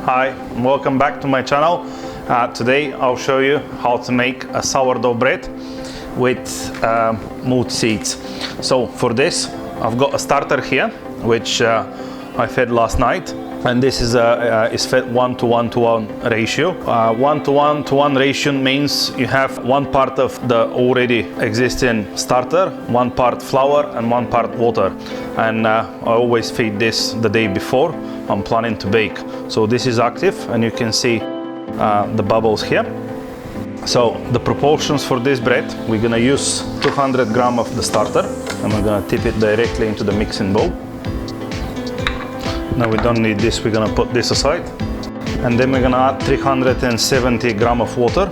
Hi, and welcome back to my channel. Today I'll show you how to make a sourdough bread with multiseeds. So for this I've got a starter here which I fed last night, and this is fed 1 to 1 to 1 ratio. 1 to 1 to 1 ratio means you have one part of the already existing starter, one part flour and one part water. And I always feed this the day before I'm planning to bake. So this is active and you can see the bubbles here. So the proportions for this bread, we're gonna use 200 grams of the starter and we're gonna tip it directly into the mixing bowl. Now we don't need this, we're gonna put this aside. And then we're gonna add 370 grams of water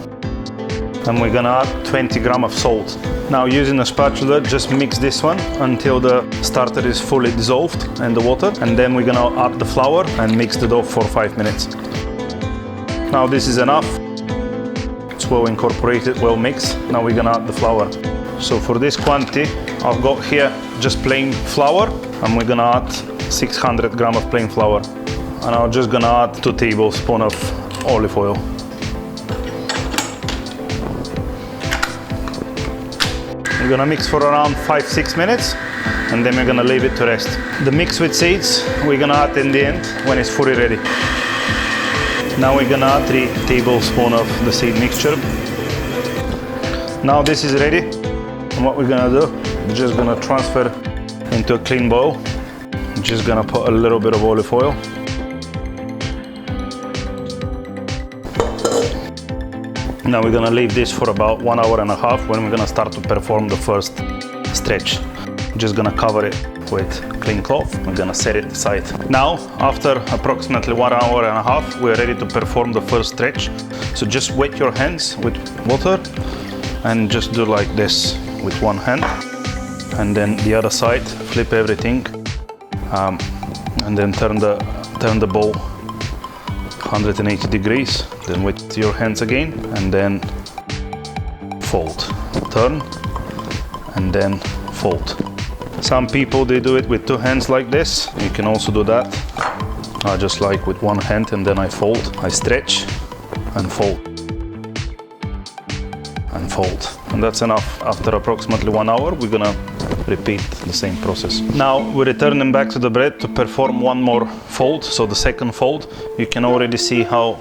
and we're gonna add 20 grams of salt. Now using a spatula, just mix this one until the starter is fully dissolved in the water, and then we're gonna add the flour and mix the dough for 5 minutes. Now this is enough. It's well incorporated, well mixed. Now we're gonna add the flour. So for this quantity, I've got here just plain flour, and we're gonna add 600 grams of plain flour. And I'm just gonna add 2 tablespoons of olive oil. We're gonna mix for around 5-6 minutes, and then we're gonna leave it to rest. The mix with seeds, we're gonna add in the end when it's fully ready. Now we're gonna add 3 tablespoons of the seed mixture. Now this is ready, and what we're gonna do, we're just gonna transfer into a clean bowl. I'm just gonna put a little bit of olive oil. Now we're gonna leave this for about 1 hour and a half when we're gonna start to perform the first stretch. I'm just gonna cover it with clean cloth. We're gonna set it aside. Now, after approximately 1 hour and a half, we're ready to perform the first stretch. So just wet your hands with water and just do like this with one hand. And then the other side, flip everything, and then turn the bowl 180 degrees, then wet your hands again, and then fold, turn, and then fold. Some people, they do it with 2 hands like this. You can also do that. I just like with 1 hand, and then I fold, I stretch, and fold, and fold. And that's enough. After approximately 1 hour, we're gonna repeat the same process. Now we're returning back to the bread to perform one more fold. So the second fold, you can already see how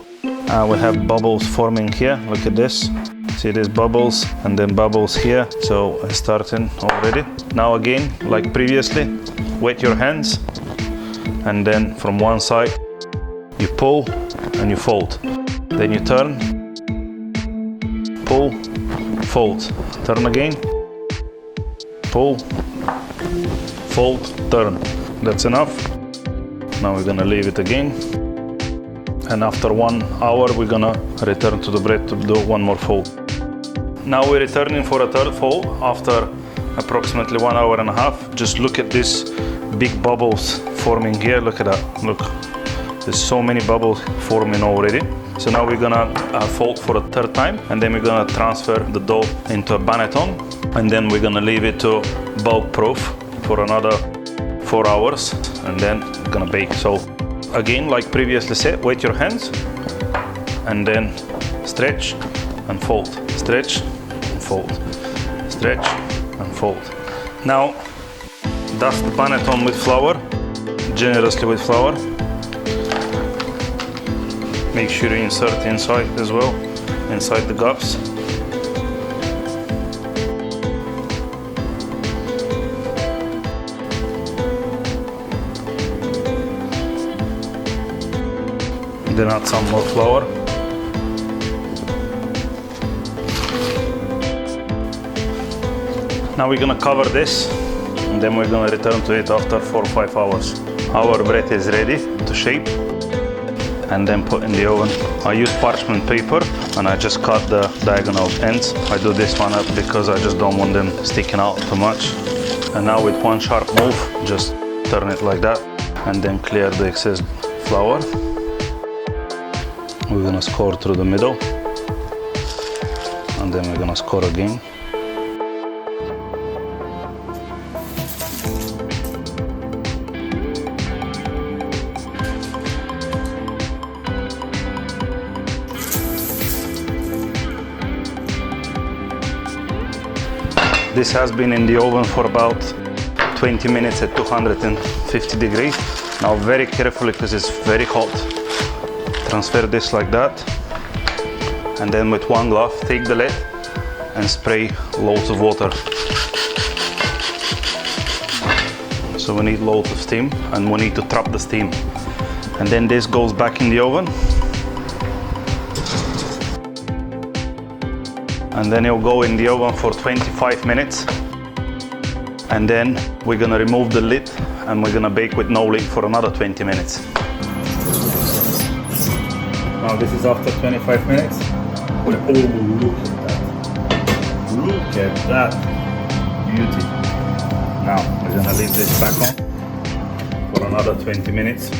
we have bubbles forming here. Look at this. See these bubbles, and then bubbles here. So it's starting already. Now again, like previously, wet your hands, and then from one side you pull and you fold. Then you turn, pull, fold, turn again, pull, fold, turn. That's enough. Now we're gonna leave it again. And after 1 hour, we're gonna return to the bread to do one more fold. Now we're returning for a third fold after approximately 1 hour and a half. Just look at these big bubbles forming here. Look at that, look. There's so many bubbles forming already. So now we're gonna fold for a third time, and then we're gonna transfer the dough into a banneton, and then we're gonna leave it to bulk proof for another 4 hours, and then we're gonna bake. So again, like previously said, wet your hands, and then stretch and fold, stretch and fold, stretch and fold. Now dust the banneton with flour, generously with flour. Make sure you insert inside as well, inside the gaps. Then add some more flour. Now we're gonna cover this, and then we're gonna return to it after 4 or 5 hours. Our bread is ready to shape and then put in the oven. I use parchment paper and I just cut the diagonal ends. I do this one up because I just don't want them sticking out too much. And now with one sharp move, just turn it like that and then clear the excess flour. We're gonna score through the middle, and then we're gonna score again. This has been in the oven for about 20 minutes at 250 degrees. Now very carefully, because it's very hot, transfer this like that. And then with one glove, take the lid and spray loads of water. So we need loads of steam, and we need to trap the steam. And then this goes back in the oven. And then it'll go in the oven for 25 minutes. And then we're gonna remove the lid and we're gonna bake with no lid for another 20 minutes. Now this is after 25 minutes. Oh, look at that. Look at that beauty. Now we're gonna leave this back on for another 20 minutes.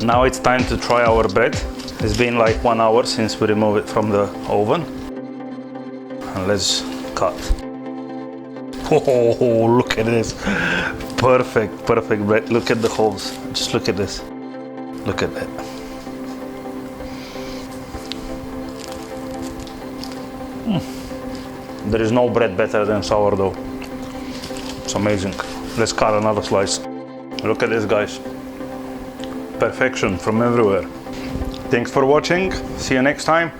Now it's time to try our bread. It's been like 1 hour since we removed it from the oven. And let's cut. Oh, look at this. Perfect bread. Look at the holes. Just look at this. Look at that. There is no bread better than sourdough. It's amazing. Let's cut another slice. Look at this, guys. Perfection from everywhere. Thanks for watching. See you next time.